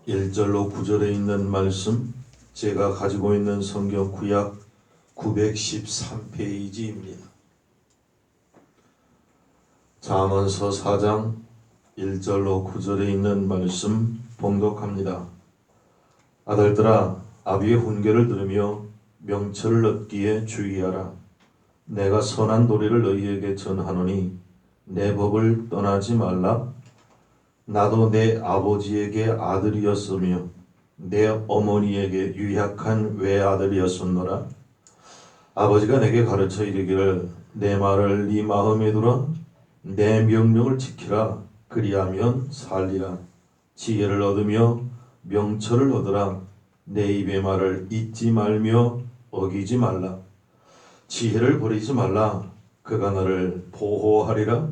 1절로 9절에 있는 말씀, 제가 가지고 있는 성경 구약 913페이지입니다. 잠언서 4장 1절로 9절에 있는 말씀 봉독합니다. 아들들아, 아비의 훈계를 들으며 명철을 얻기에 주의하라. 내가 선한 도리를 너희에게 전하노니 내 법을 떠나지 말라. 나도 내 아버지에게 아들이었으며 내 어머니에게 유약한 외아들이었었노라. 아버지가 내게 가르쳐 이르기를 내 말을 네 마음에 두라. 내 명령을 지키라. 그리하면 살리라. 지혜를 얻으며 명철을 얻으라. 내 입의 말을 잊지 말며 어기지 말라. 지혜를 버리지 말라. 그가 너를 보호하리라.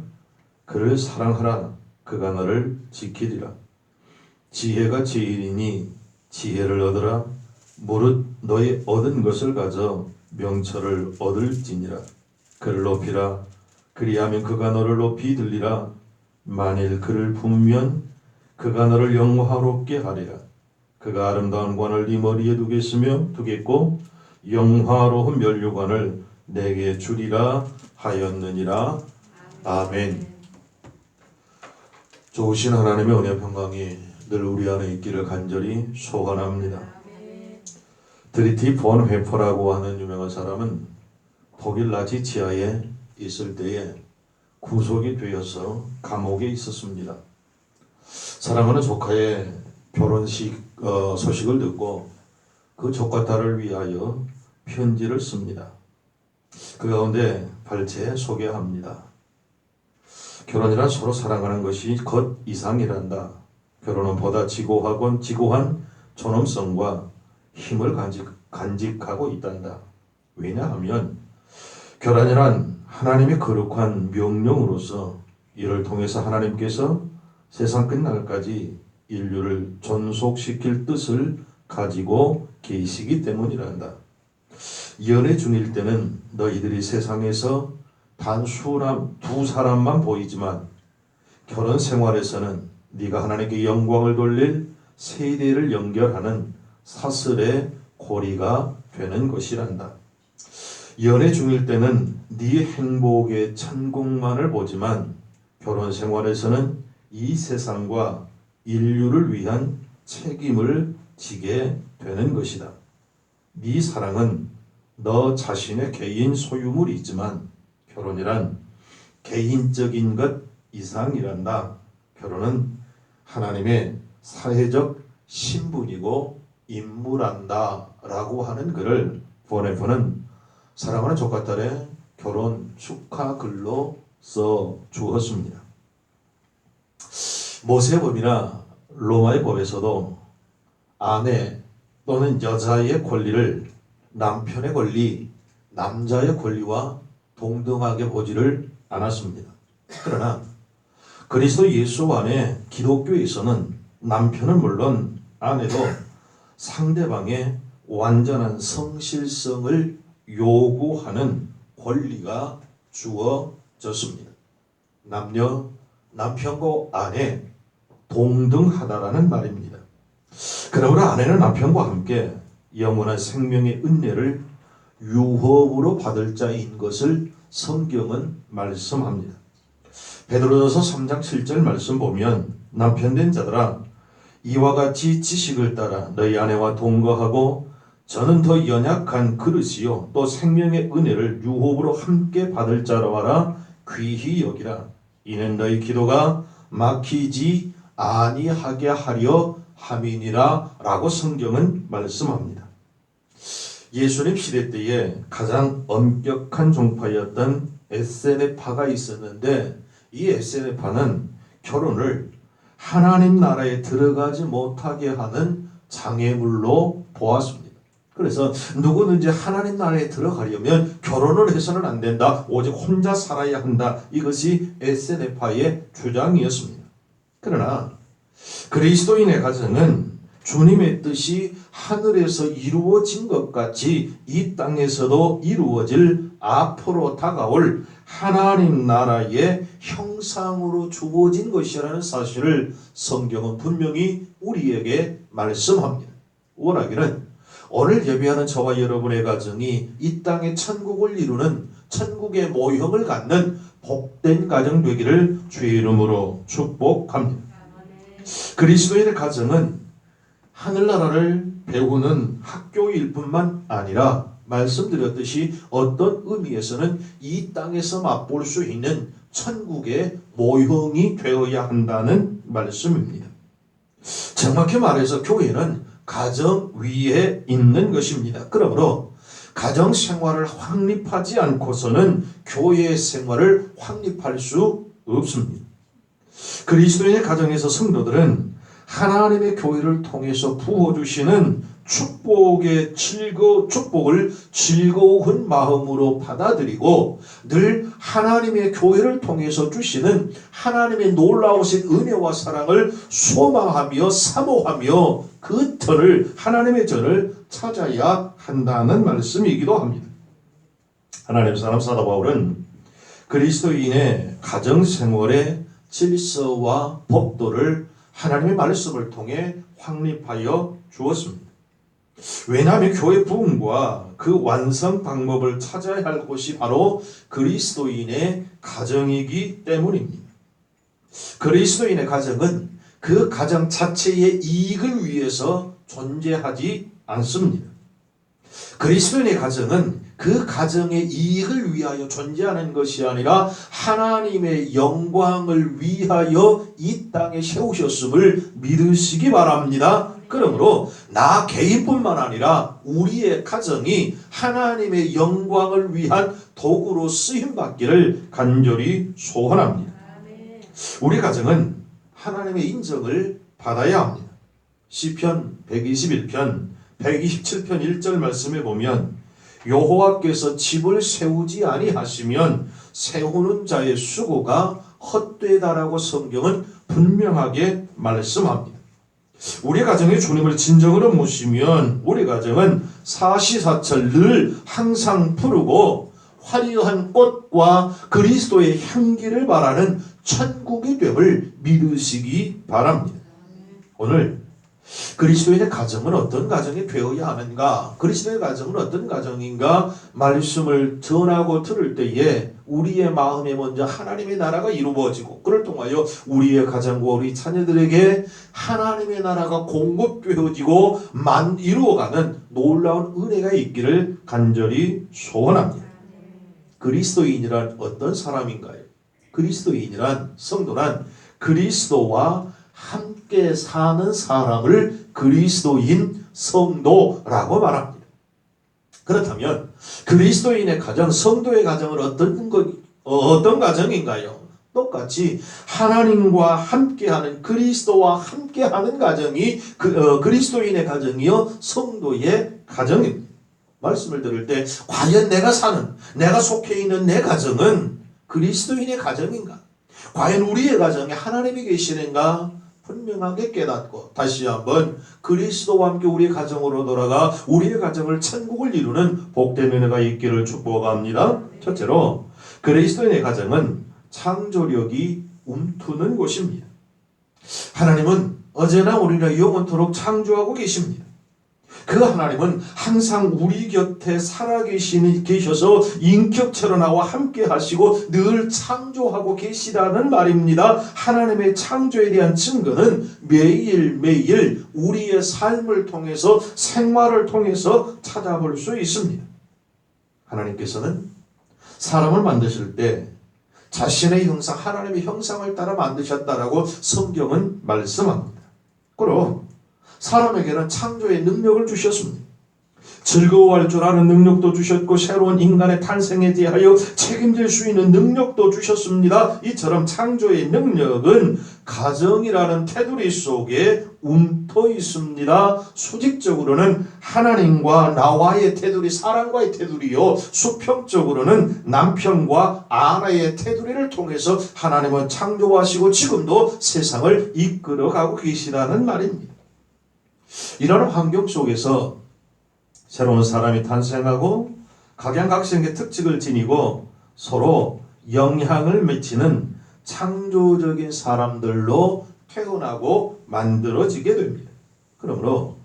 그를 사랑하라. 그가 너를 지키리라. 지혜가 제일이니 지혜를 얻으라. 무릇 너의 얻은 것을 가져 명철을 얻을지니라. 그를 높이라. 그리하면 그가 너를 높이 들리라. 만일 그를 품으면 그가 너를 영화롭게 하리라. 그가 아름다운 관을 네 머리에 두겠고 영화로운 면류관을 내게 주리라 하였느니라. 아멘. 좋으신 하나님의 은혜 평강이 늘 우리 안에 있기를 간절히 소원합니다. 드리티 본 회퍼라고 하는 유명한 사람은 독일 나치 지하에 있을 때에 구속이 되어서 감옥에 있었습니다. 사랑하는 조카의 결혼식 소식을 듣고 그 조카 딸을 위하여 편지를 씁니다. 그 가운데 발췌 소개합니다. 결혼이란 서로 사랑하는 것이 것 이상이란다. 결혼은 보다 지고한 존엄성과 힘을 간직하고 있단다. 왜냐하면 결혼이란 하나님의 거룩한 명령으로서 이를 통해서 하나님께서 세상 끝날까지 인류를 존속시킬 뜻을 가지고 계시기 때문이란다. 연애 중일 때는 너희들이 세상에서 단순한 두 사람만 보이지만 결혼 생활에서는 네가 하나님께 영광을 돌릴 세대를 연결하는 사슬의 고리가 되는 것이란다. 연애 중일 때는 네 행복의 천국만을 보지만 결혼 생활에서는 이 세상과 인류를 위한 책임을 지게 되는 것이다. 네 사랑은 너 자신의 개인 소유물이지만 결혼이란 개인적인 것 이상이란다. 결혼은 하나님의 사회적 신분이고 임무란다 라고 하는 글을 보네포는 사랑하는 조카딸의 결혼 축하 글로 써 주었습니다. 모세법이나 로마의 법에서도 아내 또는 여자의 권리를 남편의 권리, 남자의 권리와 동등하게 보지를 않았습니다. 그러나 그리스도 예수 안에 기독교에서는 남편은 물론 아내도 상대방의 완전한 성실성을 요구하는 권리가 주어졌습니다. 남편과 아내 동등하다라는 말입니다. 그러므로 아내는 남편과 함께 영원한 생명의 은혜를 유업으로 받을 자인 것을 성경은 말씀합니다. 베드로전서 3장 7절 말씀 보면 남편 된 자들아 이와 같이 지식을 따라 너희 아내와 동거하고 저는 더 연약한 그릇이요 또 생명의 은혜를 유업으로 함께 받을 자로 하라 귀히 여기라. 이는 너희 기도가 막히지 아니하게 하려 함이니라 라고 성경은 말씀합니다. 예수님 시대 때에 가장 엄격한 종파였던 에세네파가 있었는데 이 에세네파는 결혼을 하나님 나라에 들어가지 못하게 하는 장애물로 보았습니다. 그래서 누구든지 하나님 나라에 들어가려면 결혼을 해서는 안 된다. 오직 혼자 살아야 한다. 이것이 에세네파의 주장이었습니다. 그러나 그리스도인의 가정은 주님의 뜻이 하늘에서 이루어진 것 같이 이 땅에서도 이루어질 앞으로 다가올 하나님 나라의 형상으로 주어진 것이라는 사실을 성경은 분명히 우리에게 말씀합니다. 원하기는 오늘 예배하는 저와 여러분의 가정이 이 땅의 천국을 이루는 천국의 모형을 갖는 복된 가정 되기를 주의 이름으로 축복합니다. 그리스도인의 가정은 하늘나라를 배우는 학교일 뿐만 아니라 말씀드렸듯이 어떤 의미에서는 이 땅에서 맛볼 수 있는 천국의 모형이 되어야 한다는 말씀입니다. 정확히 말해서 교회는 가정 위에 있는 것입니다. 그러므로 가정 생활을 확립하지 않고서는 교회 생활을 확립할 수 없습니다. 그리스도인의 가정에서 성도들은 하나님의 교회를 통해서 부어주시는 축복을 즐거운 마음으로 받아들이고 늘 하나님의 교회를 통해서 주시는 하나님의 놀라우신 은혜와 사랑을 소망하며 사모하며 그 터를 하나님의 전을 찾아야 한다는 말씀이기도 합니다. 하나님의 사람 사도 바울은 그리스도인의 가정생활의 질서와 법도를 하나님의 말씀을 통해 확립하여 주었습니다. 왜냐하면 교회 부흥과 그 완성 방법을 찾아야 할 곳이 바로 그리스도인의 가정이기 때문입니다. 그리스도인의 가정은 그 가정 자체의 이익을 위해서 존재하지 않습니다. 그리스도인의 가정은 그 가정의 이익을 위하여 존재하는 것이 아니라 하나님의 영광을 위하여 이 땅에 세우셨음을 믿으시기 바랍니다. 그러므로 나 개인뿐만 아니라 우리의 가정이 하나님의 영광을 위한 도구로 쓰임받기를 간절히 소원합니다. 우리 가정은 하나님의 인정을 받아야 합니다. 시편 121편 127편 1절 말씀에 보면 여호와께서 집을 세우지 아니하시면 세우는 자의 수고가 헛되다라고 성경은 분명하게 말씀합니다. 우리 가정에 주님을 진정으로 모시면 우리 가정은 사시사철 늘 항상 푸르고 화려한 꽃과 그리스도의 향기를 바라는 천국이 됨을 믿으시기 바랍니다. 오늘 그리스도인의 가정은 어떤 가정이 되어야 하는가? 그리스도의 가정은 어떤 가정인가? 말씀을 전하고 들을 때에 우리의 마음에 먼저 하나님의 나라가 이루어지고 그를 통하여 우리의 가정과 우리 자녀들에게 하나님의 나라가 공급되어지고 이루어가는 놀라운 은혜가 있기를 간절히 소원합니다. 그리스도인이란 어떤 사람인가요? 그리스도인이란 성도란 그리스도와 함께 사는 사람을 그리스도인 성도라고 말합니다. 그렇다면 그리스도인의 가정, 성도의 가정은 어떤 가정인가요? 똑같이 하나님과 함께하는 그리스도와 함께하는 가정이 그리스도인의 가정이요 성도의 가정입니다. 말씀을 들을 때 과연 내가 속해 있는 내 가정은 그리스도인의 가정인가? 과연 우리의 가정에 하나님이 계시는가? 분명하게 깨닫고 다시 한번 그리스도와 함께 우리의 가정으로 돌아가 우리의 가정을 천국을 이루는 복된 은혜가 있기를 축복합니다. 첫째로 그리스도인의 가정은 창조력이 움트는 곳입니다. 하나님은 어제나 우리를 영원토록 창조하고 계십니다. 그 하나님은 항상 우리 곁에 계셔서 인격체로 나와 함께 하시고 늘 창조하고 계시다는 말입니다. 하나님의 창조에 대한 증거는 매일매일 우리의 삶을 통해서 생활을 통해서 찾아볼 수 있습니다. 하나님께서는 사람을 만드실 때 자신의 형상, 하나님의 형상을 따라 만드셨다라고 성경은 말씀합니다. 그럼 사람에게는 창조의 능력을 주셨습니다. 즐거워할 줄 아는 능력도 주셨고 새로운 인간의 탄생에 대하여 책임질 수 있는 능력도 주셨습니다. 이처럼 창조의 능력은 가정이라는 테두리 속에 움터 있습니다. 수직적으로는 하나님과 나와의 테두리, 사람과의 테두리요, 수평적으로는 남편과 아내의 테두리를 통해서 하나님은 창조하시고 지금도 세상을 이끌어가고 계시다는 말입니다. 이런 환경 속에서 새로운 사람이 탄생하고 각양각색의 특징을 지니고 서로 영향을 미치는 창조적인 사람들로 태어나고 만들어지게 됩니다. 그러므로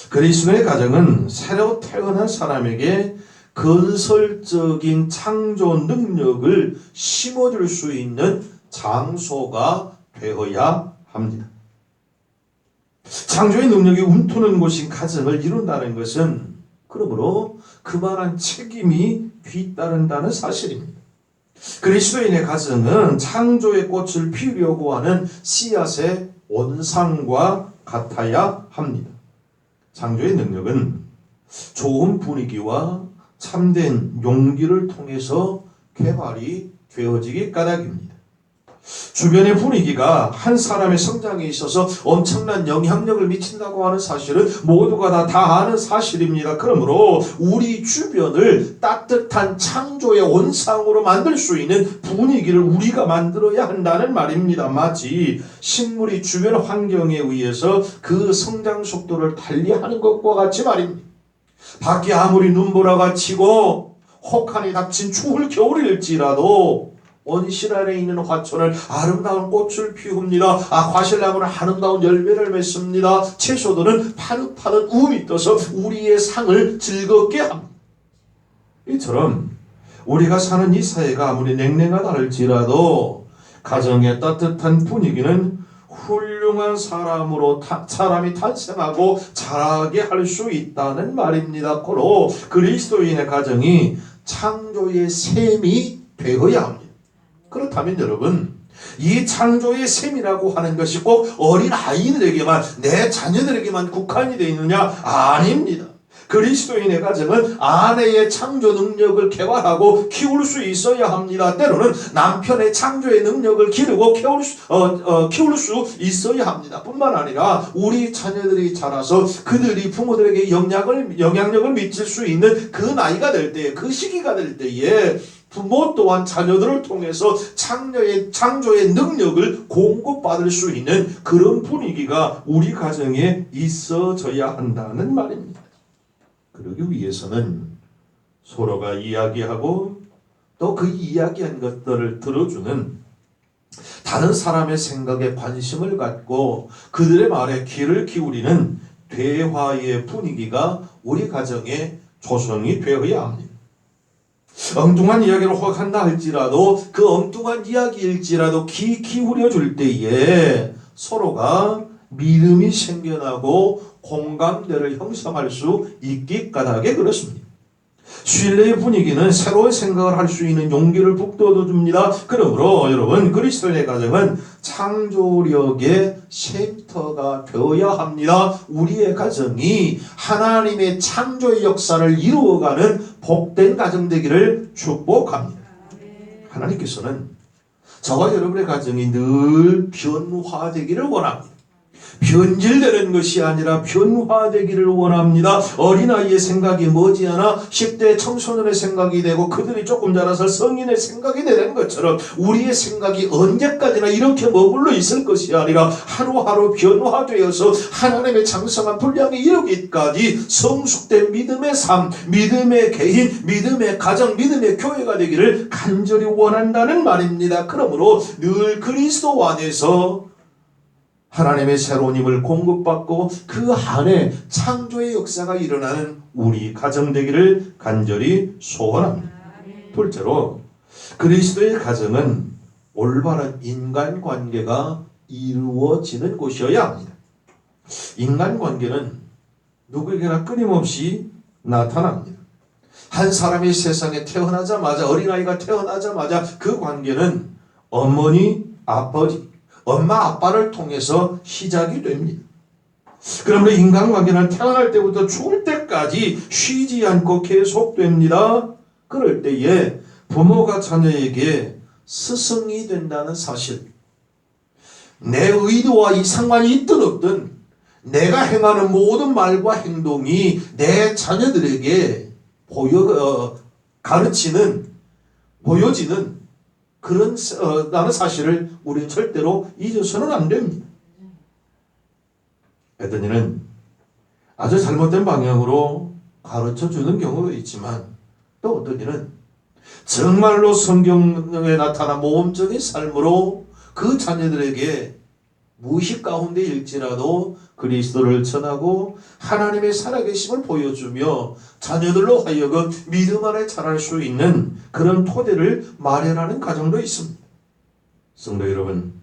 그리스도의 가정은 새로 태어난 사람에게 건설적인 창조 능력을 심어줄 수 있는 장소가 되어야 합니다. 창조의 능력이 움트는 곳인 가정을 이룬다는 것은 그러므로 그만한 책임이 뒤따른다는 사실입니다. 그리스도인의 가정은 창조의 꽃을 피우려고 하는 씨앗의 온상과 같아야 합니다. 창조의 능력은 좋은 분위기와 참된 용기를 통해서 개발이 되어지기 까닭입니다. 주변의 분위기가 한 사람의 성장에 있어서 엄청난 영향력을 미친다고 하는 사실은 모두가 다 아는 사실입니다. 그러므로 우리 주변을 따뜻한 창조의 온상으로 만들 수 있는 분위기를 우리가 만들어야 한다는 말입니다. 마치 식물이 주변 환경에 의해서 그 성장 속도를 달리하는 것과 같이 말입니다. 밖에 아무리 눈보라가 치고 혹한이 닥친 추울 겨울일지라도 온실 아래 있는 화초는 아름다운 꽃을 피웁니다. 과실나무는 아름다운 열매를 맺습니다. 채소들은 파릇파릇 우음이 떠서 우리의 상을 즐겁게 합니다. 이처럼 우리가 사는 이 사회가 아무리 냉랭하다 할지라도 가정의 따뜻한 분위기는 훌륭한 사람이 탄생하고 자라게 할 수 있다는 말입니다. 고로 그리스도인의 가정이 창조의 셈이 되어야 합니다. 그렇다면 여러분, 이 창조의 셈이라고 하는 것이 꼭 어린 아이들에게만, 내 자녀들에게만 국한이 되어 있느냐? 아닙니다. 그리스도인의 가정은 아내의 창조 능력을 개발하고 키울 수 있어야 합니다. 때로는 남편의 창조의 능력을 기르고 키울 수 있어야 합니다. 뿐만 아니라 우리 자녀들이 자라서 그들이 부모들에게 영향력을 미칠 수 있는 그 나이가 될 때에, 그 시기가 될 때에 부모 또한 자녀들을 통해서 창조의 능력을 공급받을 수 있는 그런 분위기가 우리 가정에 있어져야 한다는 말입니다. 그러기 위해서는 서로가 이야기하고 또 그 이야기한 것들을 들어주는 다른 사람의 생각에 관심을 갖고 그들의 말에 귀를 기울이는 대화의 분위기가 우리 가정에 조성이 되어야 합니다. 엉뚱한 이야기를 혹한다 할지라도 그 엉뚱한 이야기일지라도 귀 기울여 줄 때에 서로가 믿음이 생겨나고 공감대를 형성할 수 있기 까닭에 그렇습니다. 신뢰의 분위기는 새로운 생각을 할 수 있는 용기를 북돋워 줍니다. 그러므로 여러분, 그리스도인의 가정은 창조력의 쉼터가 되어야 합니다. 우리의 가정이 하나님의 창조의 역사를 이루어가는 복된 가정 되기를 축복합니다. 하나님께서는 저와 여러분의 가정이 늘 변화되기를 원합니다. 변질되는 것이 아니라 변화되기를 원합니다. 어린아이의 생각이 머지않아 10대 청소년의 생각이 되고 그들이 조금 자라서 성인의 생각이 되는 것처럼 우리의 생각이 언제까지나 이렇게 머물러 있을 것이 아니라 하루하루 변화되어서 하나님의 장성한 분량에 이르기까지 성숙된 믿음의 삶, 믿음의 개인, 믿음의 가정, 믿음의 교회가 되기를 간절히 원한다는 말입니다. 그러므로 늘 그리스도 안에서 하나님의 새로운 힘을 공급받고 그 안에 창조의 역사가 일어나는 우리 가정 되기를 간절히 소원합니다. 둘째로, 그리스도의 가정은 올바른 인간관계가 이루어지는 곳이어야 합니다. 인간관계는 누구에게나 끊임없이 나타납니다. 한 사람이 세상에 태어나자마자, 어린아이가 태어나자마자 그 관계는 어머니, 아버지, 엄마 아빠를 통해서 시작이 됩니다. 그러므로 인간관계는 태어날 때부터 죽을 때까지 쉬지 않고 계속됩니다. 그럴 때에 부모가 자녀에게 스승이 된다는 사실, 내 의도와 상관이 있든 없든 내가 행하는 모든 말과 행동이 내 자녀들에게 보여지는 그런 라는 사실을 우리는 절대로 잊어서는 안 됩니다. 에더니는 아주 잘못된 방향으로 가르쳐 주는 경우도 있지만 또 어떤 이는 정말로 성경에 나타난 모범적인 삶으로 그 자녀들에게 무의식 가운데일지라도 그리스도를 전하고 하나님의 살아계심을 보여주며 자녀들로 하여금 믿음 안에 자랄 수 있는 그런 토대를 마련하는 가정도 있습니다. 성도 여러분,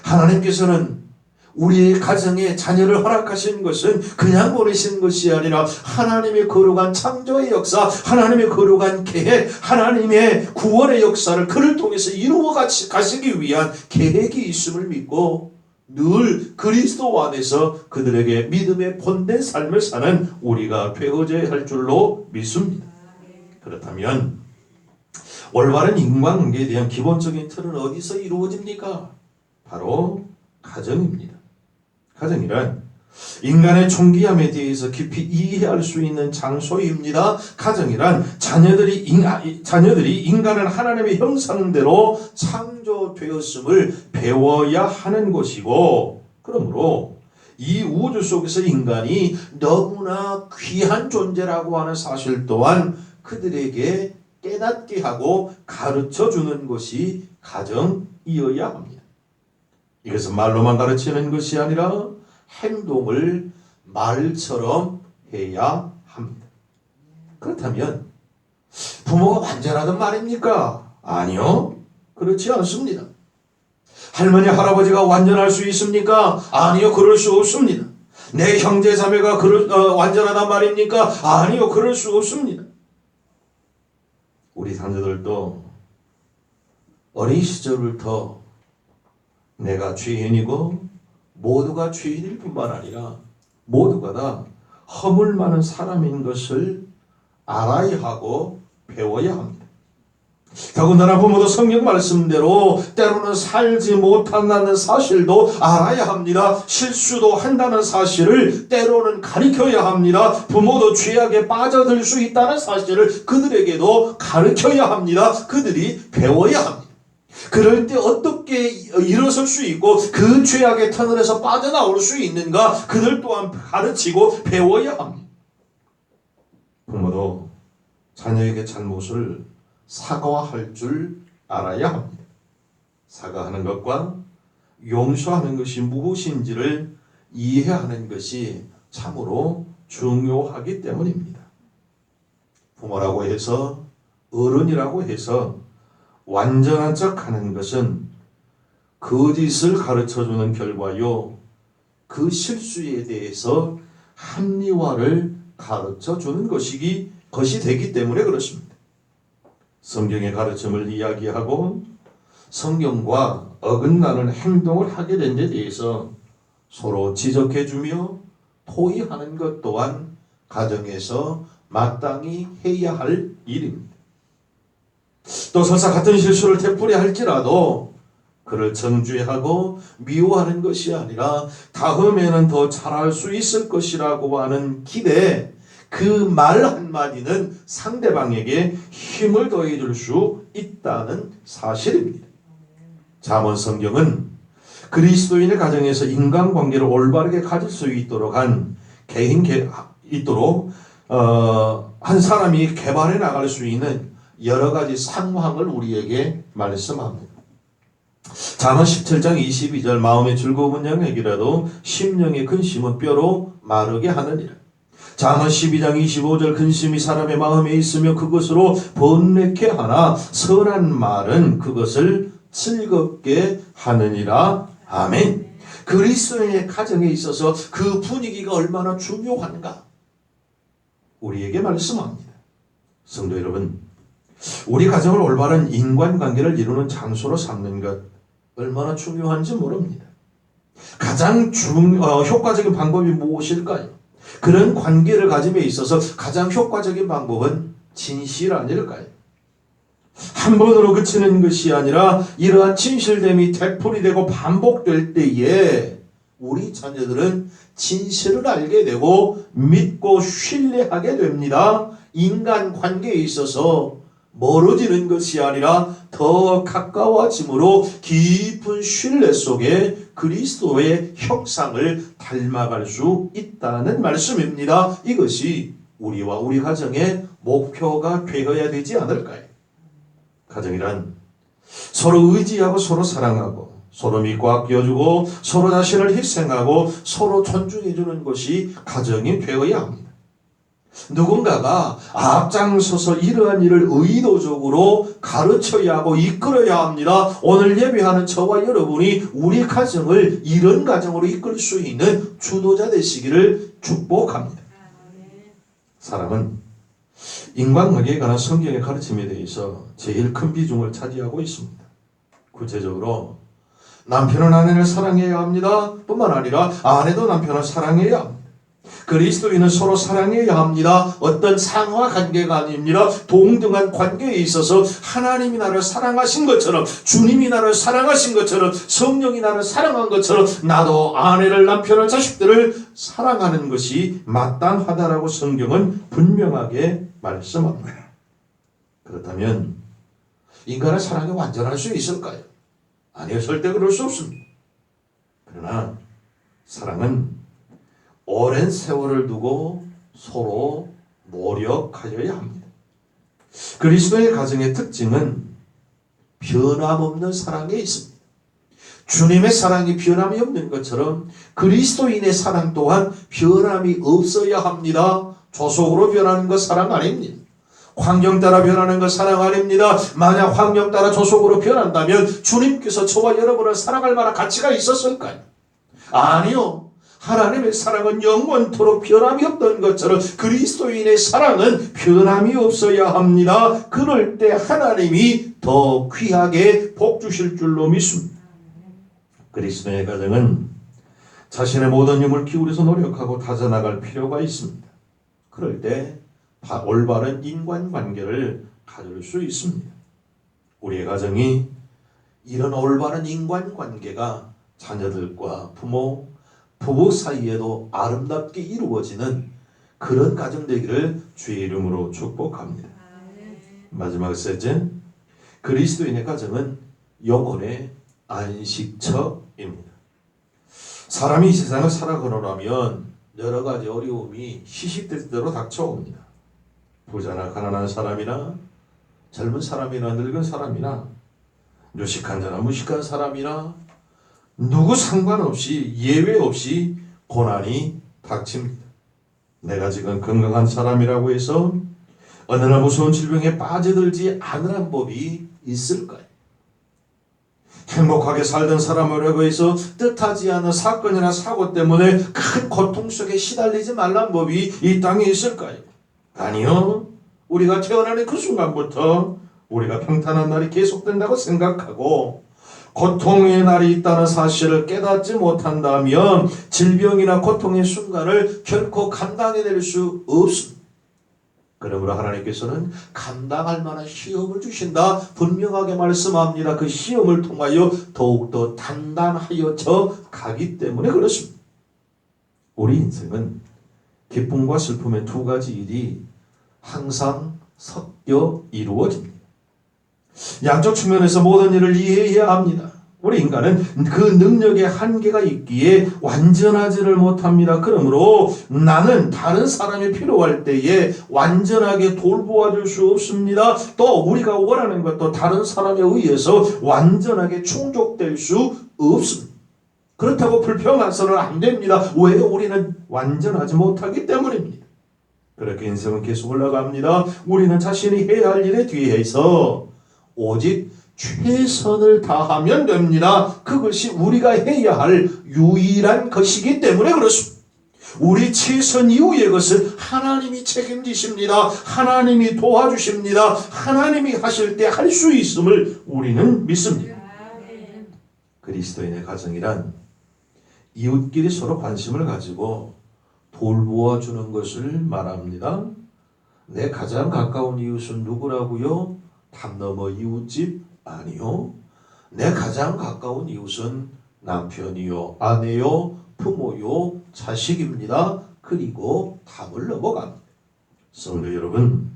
하나님께서는 우리의 가정에 자녀를 허락하신 것은 그냥 보내신 것이 아니라 하나님의 거룩한 창조의 역사, 하나님의 거룩한 계획, 하나님의 구원의 역사를 그를 통해서 이루어 가시기 위한 계획이 있음을 믿고 늘 그리스도 안에서 그들에게 믿음의 본된 삶을 사는 우리가 되어져야 할 줄로 믿습니다. 그렇다면 올바른 인간관계에 대한 기본적인 틀은 어디서 이루어집니까? 바로 가정입니다. 가정이란 인간의 존귀함에 대해서 깊이 이해할 수 있는 장소입니다. 가정이란 자녀들이 인간은 하나님의 형상대로 창조되었음을 배워야 하는 것이고, 그러므로 이 우주 속에서 인간이 너무나 귀한 존재라고 하는 사실 또한 그들에게 깨닫게 하고 가르쳐 주는 것이 가정이어야 합니다. 이것은 말로만 가르치는 것이 아니라 행동을 말처럼 해야 합니다. 그렇다면 부모가 완전하단 말입니까? 아니요, 그렇지 않습니다. 할머니 할아버지가 완전할 수 있습니까? 아니요, 그럴 수 없습니다. 내 형제 자매가 완전하단 말입니까? 아니요, 그럴 수 없습니다. 우리 자녀들도 어린 시절부터 내가 죄인이고 모두가 죄인일 뿐만 아니라 모두가 다 허물 많은 사람인 것을 알아야 하고 배워야 합니다. 더군다나 부모도 성경 말씀대로 때로는 살지 못한다는 사실도 알아야 합니다. 실수도 한다는 사실을 때로는 가르쳐야 합니다. 부모도 죄악에 빠져들 수 있다는 사실을 그들에게도 가르쳐야 합니다. 그들이 배워야 합니다. 그럴 때 어떻게 일어설 수 있고 그 죄악의 터널에서 빠져나올 수 있는가, 그들 또한 가르치고 배워야 합니다. 부모도 자녀에게 잘못을 사과할 줄 알아야 합니다. 사과하는 것과 용서하는 것이 무엇인지를 이해하는 것이 참으로 중요하기 때문입니다. 부모라고 해서, 어른이라고 해서 완전한 척하는 것은 거짓을 가르쳐주는 결과요, 그 실수에 대해서 합리화를 가르쳐주는 것이 되기 때문에 그렇습니다. 성경의 가르침을 이야기하고 성경과 어긋나는 행동을 하게 된 데 대해서 서로 지적해주며 토의하는 것 또한 가정에서 마땅히 해야 할 일입니다. 또 설사 같은 실수를 되풀이 할지라도 그를 정죄하고 미워하는 것이 아니라 다음에는 더 잘할 수 있을 것이라고 하는 기대, 그 말 한마디는 상대방에게 힘을 더해줄 수 있다는 사실입니다. 잠언 성경은 그리스도인의 가정에서 인간관계를 올바르게 가질 수 있도록 한 한 사람이 개발해 나갈 수 있는 여러 가지 상황을 우리에게 말씀합니다. 잠언 17장 22절 마음의 즐거움은 양액이라도 심령의 근심은 뼈로 마르게 하느니라. 잠언 12장 25절 근심이 사람의 마음에 있으며 그것으로 번뇌케 하나 선한 말은 그것을 즐겁게 하느니라. 아멘. 그리스도인의 가정에 있어서 그 분위기가 얼마나 중요한가 우리에게 말씀합니다. 성도 여러분, 우리 가정을 올바른 인간관계를 이루는 장소로 삼는 것 얼마나 중요한지 모릅니다. 가장 효과적인 방법이 무엇일까요? 그런 관계를 가짐에 있어서 가장 효과적인 방법은 진실 아닐까요? 한 번으로 그치는 것이 아니라 이러한 진실됨이 되풀이되고 반복될 때에 우리 자녀들은 진실을 알게 되고 믿고 신뢰하게 됩니다. 인간관계에 있어서 멀어지는 것이 아니라 더 가까워짐으로 깊은 신뢰 속에 그리스도의 형상을 닮아갈 수 있다는 말씀입니다. 이것이 우리와 우리 가정의 목표가 되어야 되지 않을까요? 가정이란 서로 의지하고 서로 사랑하고 서로 믿고 아껴주고 서로 자신을 희생하고 서로 존중해주는 것이 가정이 되어야 합니다. 누군가가 앞장서서 이러한 일을 의도적으로 가르쳐야 하고 이끌어야 합니다. 오늘 예배하는 저와 여러분이 우리 가정을 이런 가정으로 이끌 수 있는 주도자 되시기를 축복합니다. 사람은 인간관계에 관한 성경의 가르침에 대해서 제일 큰 비중을 차지하고 있습니다. 구체적으로 남편은 아내를 사랑해야 합니다. 뿐만 아니라 아내도 남편을 사랑해야 합니다. 그리스도인은 서로 사랑해야 합니다. 어떤 상하 관계가 아닙니다. 동등한 관계에 있어서 하나님이 나를 사랑하신 것처럼, 주님이 나를 사랑하신 것처럼, 성령이 나를 사랑한 것처럼 나도 아내를, 남편을, 자식들을 사랑하는 것이 마땅하다라고 성경은 분명하게 말씀합니다. 그렇다면 인간의 사랑이 완전할 수 있을까요? 아니요, 절대 그럴 수 없습니다. 그러나 사랑은 오랜 세월을 두고 서로 노력하여야 합니다. 그리스도의 가정의 특징은 변함없는 사랑에 있습니다. 주님의 사랑이 변함이 없는 것처럼 그리스도인의 사랑 또한 변함이 없어야 합니다. 조속으로 변하는 것 사랑 아닙니다. 환경 따라 변하는 것 사랑 아닙니다. 만약 환경 따라 조속으로 변한다면 주님께서 저와 여러분을 사랑할 만한 가치가 있었을까요? 아니요. 하나님의 사랑은 영원토록 변함이 없던 것처럼 그리스도인의 사랑은 변함이 없어야 합니다. 그럴 때 하나님이 더 귀하게 복 주실 줄로 믿습니다. 그리스도인의 가정은 자신의 모든 힘을 기울여서 노력하고 다져나갈 필요가 있습니다. 그럴 때 올바른 인간관계를 가질 수 있습니다. 우리의 가정이 이런 올바른 인간관계가 자녀들과 부부 사이에도 아름답게 이루어지는 그런 가정 되기를 주의 이름으로 축복합니다. 마지막 셋째, 그리스도인의 가정은 영혼의 안식처입니다. 사람이 이 세상을 살아가려면 여러 가지 어려움이 시시때때로 닥쳐옵니다. 부자나 가난한 사람이나 젊은 사람이나 늙은 사람이나 유식한 자나 무식한 사람이나 누구 상관없이 예외 없이 고난이 닥칩니다. 내가 지금 건강한 사람이라고 해서 어느 날 무서운 질병에 빠져들지 않으란 법이 있을까요? 행복하게 살던 사람이라고 해서 뜻하지 않은 사건이나 사고 때문에 큰 고통 속에 시달리지 말란 법이 이 땅에 있을까요? 아니요. 우리가 태어나는 그 순간부터 우리가 평탄한 날이 계속된다고 생각하고 고통의 날이 있다는 사실을 깨닫지 못한다면 질병이나 고통의 순간을 결코 감당해낼 수 없습니다. 그러므로 하나님께서는 감당할 만한 시험을 주신다 분명하게 말씀합니다. 그 시험을 통하여 더욱더 단단하여져 가기 때문에 그렇습니다. 우리 인생은 기쁨과 슬픔의 두 가지 일이 항상 섞여 이루어집니다. 양쪽 측면에서 모든 일을 이해해야 합니다. 우리 인간은 그 능력의 한계가 있기에 완전하지를 못합니다. 그러므로 나는 다른 사람이 필요할 때에 완전하게 돌보아줄 수 없습니다. 또 우리가 원하는 것도 다른 사람에 의해서 완전하게 충족될 수 없습니다. 그렇다고 불평해서는 안 됩니다. 왜? 우리는 완전하지 못하기 때문입니다. 그렇게 인생은 계속 올라갑니다. 우리는 자신이 해야 할 일에 뒤에서 오직 최선을 다하면 됩니다. 그것이 우리가 해야 할 유일한 것이기 때문에 그렇습니다. 우리 최선 이후의 것은 하나님이 책임지십니다. 하나님이 도와주십니다. 하나님이 하실 때 할 수 있음을 우리는 믿습니다. 그리스도인의 가정이란 이웃끼리 서로 관심을 가지고 돌보아 주는 것을 말합니다. 내 가장 가까운 이웃은 누구라고요? 담 넘어 이웃집? 아니요. 내 가장 가까운 이웃은 남편이요, 아내요, 부모요, 자식입니다. 그리고 담을 넘어갑니다. 성도 여러분,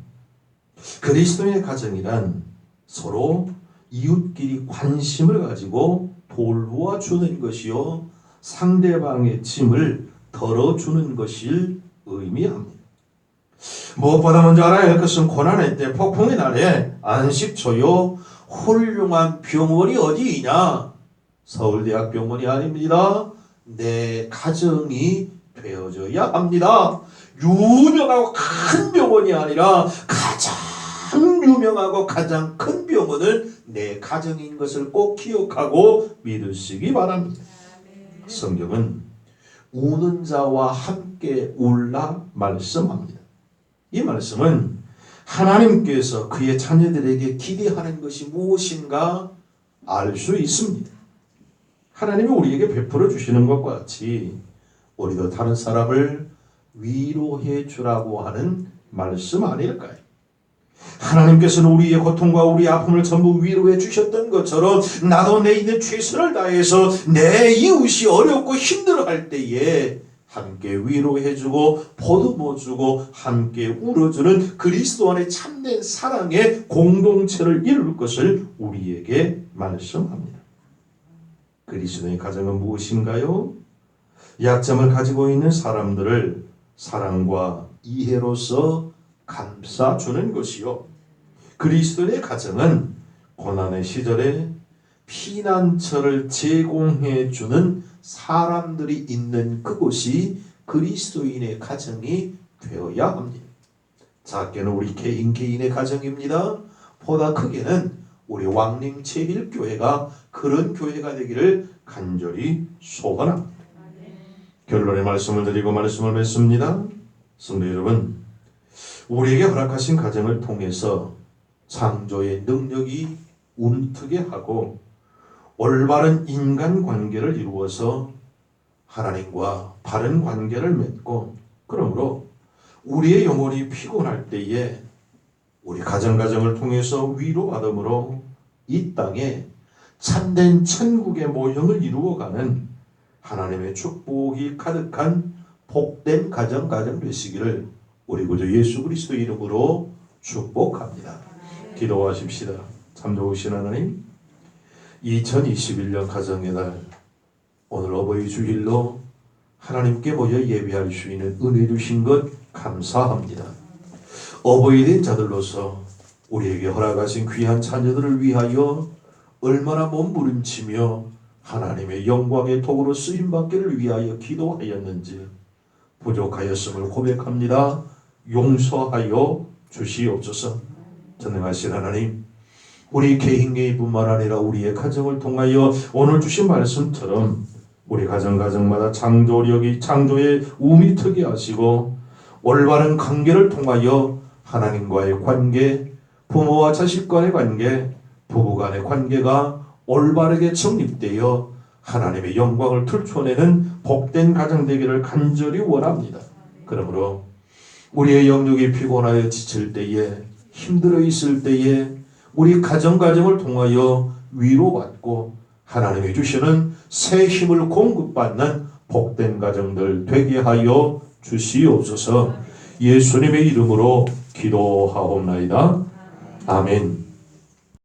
그리스도의 가정이란 서로 이웃끼리 관심을 가지고 돌보아주는 것이요 상대방의 짐을 덜어주는 것을 의미합니다. 무엇보다 먼저 알아야 할 것은 고난의 때, 폭풍의 날에 안식처요 훌륭한 병원이 어디 있냐? 서울대학 병원이 아닙니다. 내 가정이 되어져야 합니다. 유명하고 큰 병원이 아니라 가장 유명하고 가장 큰 병원은 내 가정인 것을 꼭 기억하고 믿으시기 바랍니다. 성경은 우는 자와 함께 울라 말씀합니다. 이 말씀은 하나님께서 그의 자녀들에게 기대하는 것이 무엇인가 알 수 있습니다. 하나님이 우리에게 베풀어 주시는 것과 같이 우리도 다른 사람을 위로해 주라고 하는 말씀 아닐까요? 하나님께서는 우리의 고통과 우리의 아픔을 전부 위로해 주셨던 것처럼 나도 내 있는 최선을 다해서 내 이웃이 어렵고 힘들어할 때에 함께 위로해주고 보듬어주고 함께 울어주는 그리스도 안의 참된 사랑의 공동체를 이룰 것을 우리에게 말씀합니다. 그리스도의 가정은 무엇인가요? 약점을 가지고 있는 사람들을 사랑과 이해로서 감싸주는 것이요. 그리스도의 가정은 고난의 시절에 피난처를 제공해주는 사람들이 있는 그곳이 그리스도인의 가정이 되어야 합니다. 작게는 우리 개인의 가정입니다. 보다 크게는 우리 왕림 제1교회가 그런 교회가 되기를 간절히 소원합니다. 결론의 말씀을 드리고 말씀을 맺습니다. 성도 여러분, 우리에게 허락하신 가정을 통해서 창조의 능력이 움트게 하고 올바른 인간관계를 이루어서 하나님과 바른 관계를 맺고, 그러므로 우리의 영혼이 피곤할 때에 우리 가정을 통해서 위로받음으로 이 땅에 참된 천국의 모형을 이루어가는 하나님의 축복이 가득한 복된 가정 되시기를 우리 구주 예수 그리스도 이름으로 축복합니다. 기도하십시다. 참 좋으신 하나님, 2021년 가정의 날, 오늘 어버이 주일로 하나님께 모여 예배할 수 있는 은혜 주신 것 감사합니다. 어버이 된 자들로서 우리에게 허락하신 귀한 자녀들을 위하여 얼마나 몸부림치며 하나님의 영광의 도구로 쓰임받기를 위하여 기도하였는지 부족하였음을 고백합니다. 용서하여 주시옵소서. 전능하신 하나님, 우리 개인뿐만 아니라 우리의 가정을 통하여 오늘 주신 말씀처럼 우리 가정마다 창조의 우미 트게 하시고 올바른 관계를 통하여 하나님과의 관계, 부모와 자식 간의 관계, 부부 간의 관계가 올바르게 정립되어 하나님의 영광을 들춰내는 복된 가정 되기를 간절히 원합니다. 그러므로 우리의 영역이 피곤하여 지칠 때에, 힘들어 있을 때에 우리 가정을 통하여 위로받고 하나님이 주시는 새 힘을 공급받는 복된 가정들 되게 하여 주시옵소서. 예수님의 이름으로 기도하옵나이다. 아멘.